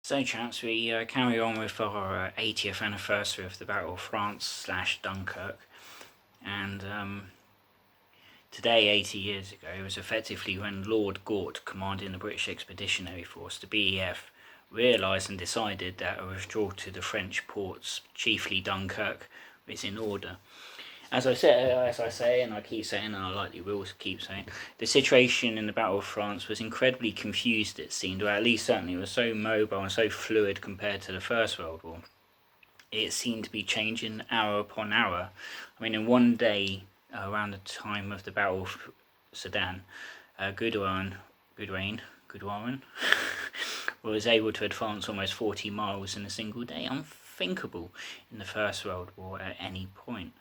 So chaps, we carry on with our 80th anniversary of the Battle of France / Dunkirk, and today, 80 years ago, was effectively when Lord Gort, commanding the British Expeditionary Force, the BEF, realised and decided that a withdrawal to the French ports, chiefly Dunkirk, was in order. As I say, and I keep saying, and I likely will keep saying, the situation in the Battle of France was incredibly confused, it seemed, or at least certainly it was so mobile and so fluid compared to the First World War. It seemed to be changing hour upon hour. I mean, in one day, around the time of the Battle of Sedan, Guderian was able to advance almost 40 miles in a single day, unthinkable in the First World War at any point.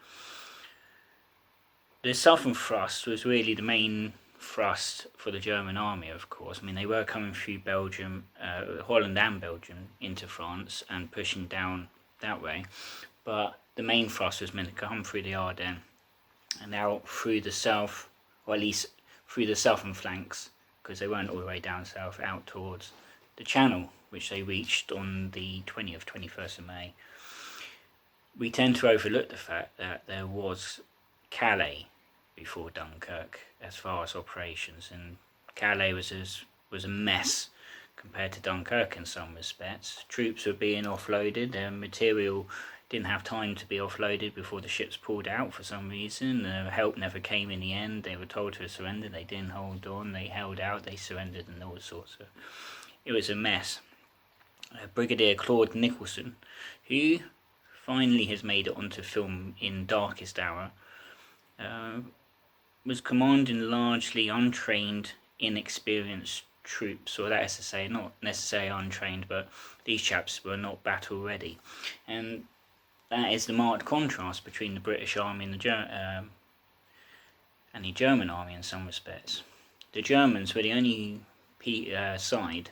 The southern thrust was really the main thrust for the German army, of course. I mean, they were coming through Belgium, Holland and Belgium, into France and pushing down that way. But the main thrust was meant to come through the Ardennes and out through the south, or at least through the southern flanks, because they weren't all the way down south, out towards the Channel, which they reached on the 21st of May. We tend to overlook the fact that there was Calais before Dunkirk as far as operations, and Calais was a mess compared to Dunkirk in some respects. Troops were being offloaded, their material didn't have time to be offloaded before the ships pulled out for some reason. The help never came in the end. They were told to surrender, they didn't hold on, they held out, they surrendered, and all sorts of... It was a mess. Brigadier Claude Nicholson, who finally has made it onto film in Darkest Hour, was commanding largely untrained, inexperienced troops, or that is to say, not necessarily untrained, but these chaps were not battle ready. And that is the marked contrast between the British Army and the German Army in some respects. The Germans were the only side,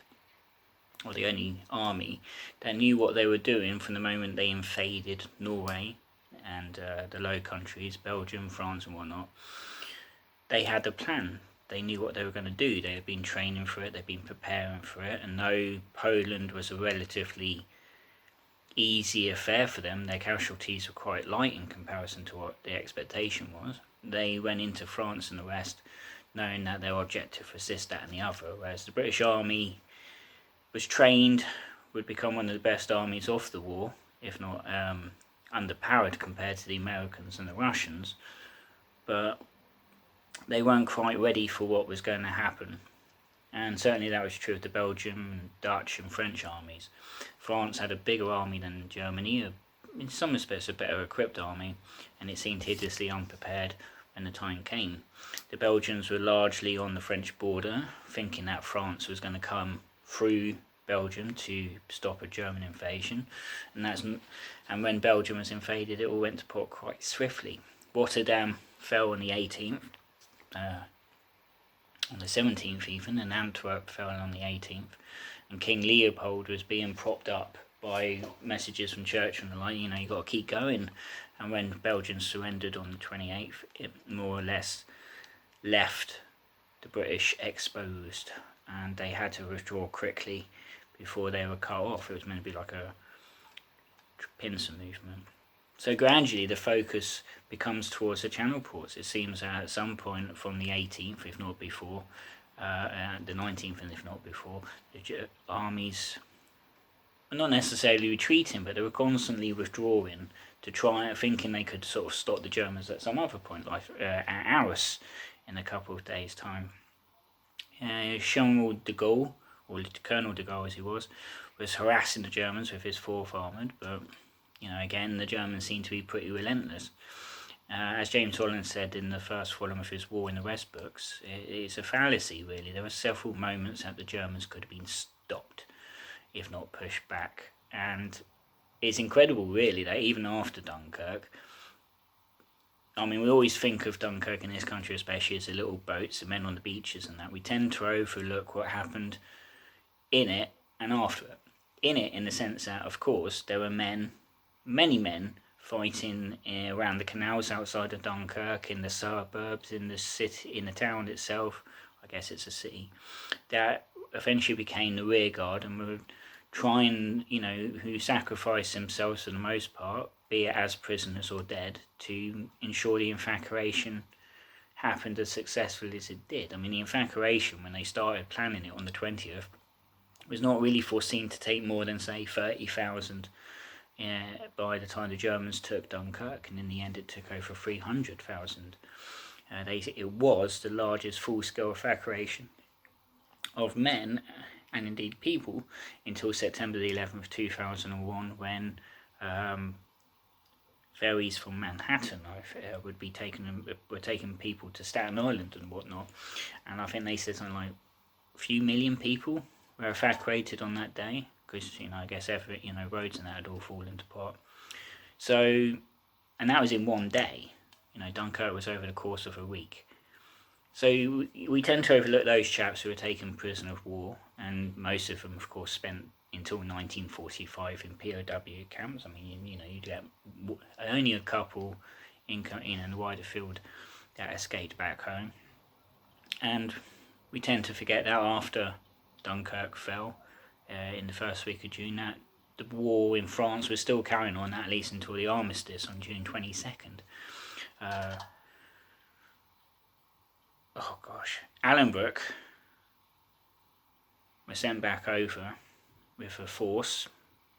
or the only army, that knew what they were doing from the moment they invaded Norway and the Low Countries, Belgium, France and whatnot. They had a plan. They knew what they were going to do. They had been training for it, they'd been preparing for it, and though Poland was a relatively easy affair for them, their casualties were quite light in comparison to what the expectation was. They went into France and the West knowing that their objective was this, that and the other, whereas the British Army was trained, would become one of the best armies of the war, if not underpowered compared to the Americans and the Russians, but they weren't quite ready for what was going to happen. And certainly that was true of the Belgian, Dutch and French armies. France had a bigger army than Germany, in some respects a better equipped army, and it seemed hideously unprepared when the time came. The Belgians were largely on the French border, thinking that France was going to come through Belgium to stop a German invasion, and when Belgium was invaded, it all went to pot quite swiftly. Rotterdam fell on the 18th, on the 17th even, and Antwerp fell on the 18th, and King Leopold was being propped up by messages from Churchill and the like, you got to keep going. And when Belgium surrendered on the 28th, it more or less left the British exposed, and they had to withdraw quickly before they were cut off. It was meant to be like a pincer movement. So gradually the focus becomes towards the Channel ports. It seems that at some point from the 18th, if not before, the 19th and if not before, the armies were not necessarily retreating, but they were constantly withdrawing to try, thinking they could sort of stop the Germans at some other point, like at Arras in a couple of days' time. General de Gaulle, or Colonel de Gaulle as he was harassing the Germans with his 4th Armoured, but again, the Germans seem to be pretty relentless. As James Holland said in the first volume of his War in the West books, it's a fallacy really. There were several moments that the Germans could have been stopped, if not pushed back. And it's incredible, really, that even after Dunkirk, I mean, we always think of Dunkirk in this country, especially as the little boats, the men on the beaches and that. We tend to overlook what happened in it and after it. In it, in the sense that, of course, there were men, many men, fighting around the canals outside of Dunkirk, in the suburbs, in the city, in the town itself. I guess it's a city, that eventually became the rear guard and would try and, who sacrificed themselves for the most part, be it as prisoners or dead, to ensure the evacuation happened as successfully as it did. I mean, the evacuation, when they started planning it on the 20th, was not really foreseen to take more than, say, 30,000 by the time the Germans took Dunkirk, and in the end it took over 300,000. It was the largest full-scale evacuation of men and indeed people until September the 11th, 2001, when ferries from Manhattan were taking people to Staten Island and whatnot, and I think they said something like a few million people were evacuated on that day, because I guess roads and that had all fallen apart. So, and that was in one day. Dunkirk was over the course of a week. So we tend to overlook those chaps who were taken prisoner of war, and most of them, of course, spent until 1945 in POW camps. I mean, you get only a couple in the wider field that escaped back home, and we tend to forget that after Dunkirk fell in the first week of June, that the war in France was still carrying on, at least until the armistice on June 22nd. Allenbrook was sent back over with a force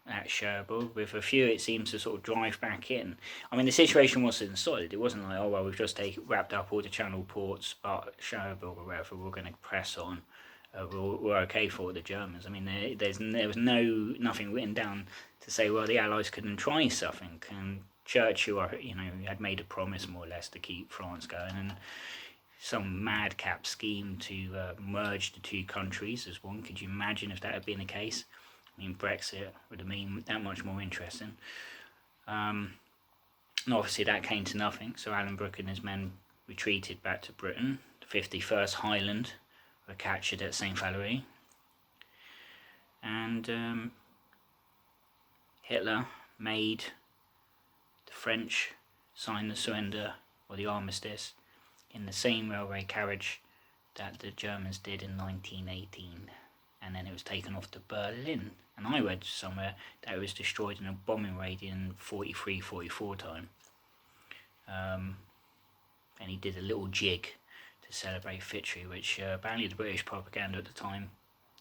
at Cherbourg, with a few, it seems, to sort of drive back in. I mean, the situation wasn't solid. It wasn't like, we've just wrapped up all the channel ports, but Cherbourg or wherever, we're going to press on. We're okay for the Germans. I mean, there was nothing written down to say, well, the Allies couldn't try something. And Churchill, had made a promise more or less to keep France going, and some madcap scheme to merge the two countries as one. Could you imagine if that had been the case? I mean, Brexit would have been that much more interesting. And obviously that came to nothing, so Allenbrook and his men retreated back to Britain. The 51st Highland were captured at St. Valery, and Hitler made the French sign the surrender, or the armistice, in the same railway carriage that the Germans did in 1918, and then it was taken off to Berlin, and I read somewhere that it was destroyed in a bombing raid in 43-44 time. And he did a little jig to celebrate victory, which apparently the British propaganda at the time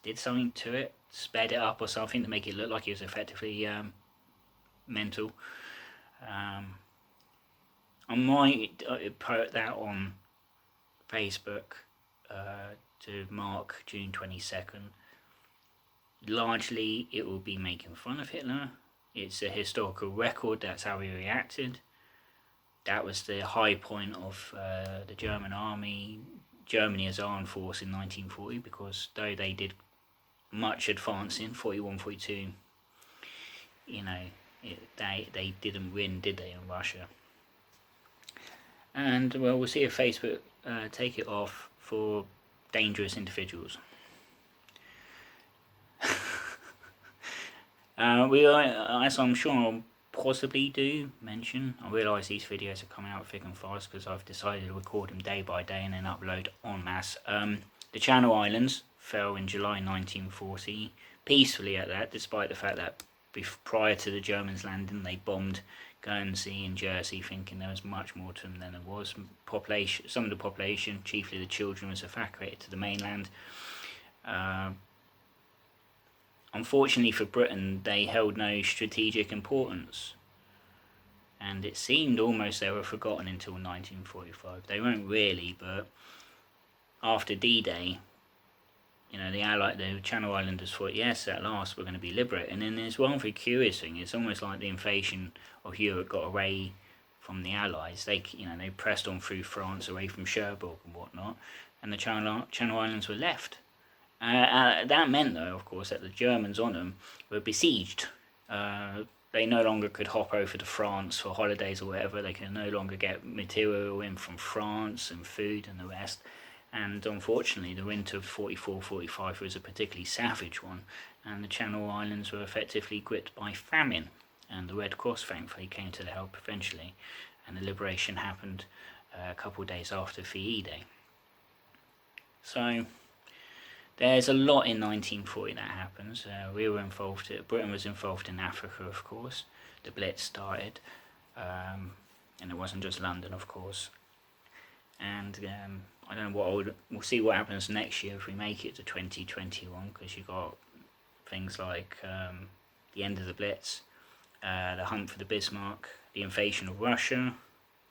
did something to it, sped it up or something to make it look like he was effectively mental. I might put that on Facebook to mark June 22nd. Largely, it will be making fun of Hitler. It's a historical record, that's how he reacted. That was the high point of the German army, Germany as armed force in 1940, because though they did much advancing, 41, 42, they didn't win, did they, in Russia? And, well, we'll see if Facebook take it off for dangerous individuals. As I'm sure I'll possibly do mention, I realise these videos are coming out thick and fast because I've decided to record them day by day and then upload en masse. The Channel Islands fell in July 1940, peacefully at that, despite the fact that prior to the Germans landing, they bombed Guernsey and Jersey, thinking there was much more to them than there was. Some of the population, chiefly the children, was evacuated to the mainland. Unfortunately for Britain, they held no strategic importance, and it seemed almost they were forgotten until 1945. They weren't really, but after D-Day, the Channel Islanders thought, yes, at last we're going to be liberated. And then there's one very curious thing. It's almost like the invasion of Europe got away from the Allies. They pressed on through France, away from Cherbourg and whatnot, and the Channel Islands were left. That meant, though, of course, that the Germans on them were besieged. They no longer could hop over to France for holidays or whatever. They could no longer get material in from France and food and the rest. And unfortunately, the winter of 44-45 was a particularly savage one, and the Channel Islands were effectively gripped by famine. And the Red Cross, thankfully, came to their help eventually, and the liberation happened a couple of days after VE Day. So there's a lot in 1940 that happens. We were involved. Britain was involved in Africa, of course. The Blitz started, and it wasn't just London, of course. And I don't know we'll see what happens next year if we make it to 2021, because you got things like the end of the Blitz, the hunt for the Bismarck, the invasion of Russia,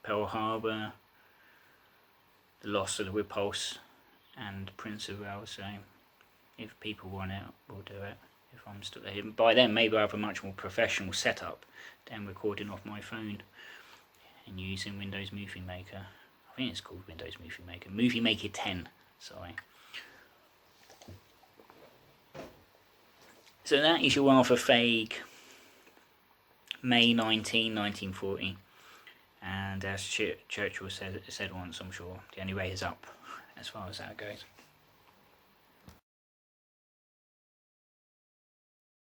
Pearl Harbor, the loss of the Repulse, and Prince of Wales. So if people want it, we'll do it. If I'm still here, by then maybe I'll have a much more professional setup than recording off my phone and using Windows Movie Maker. I think it's called Windows Movie Maker. Movie Maker 10, sorry. So that is your rather vague May 19, 1940. And as Churchill said once, I'm sure, the only way is up as far as that goes.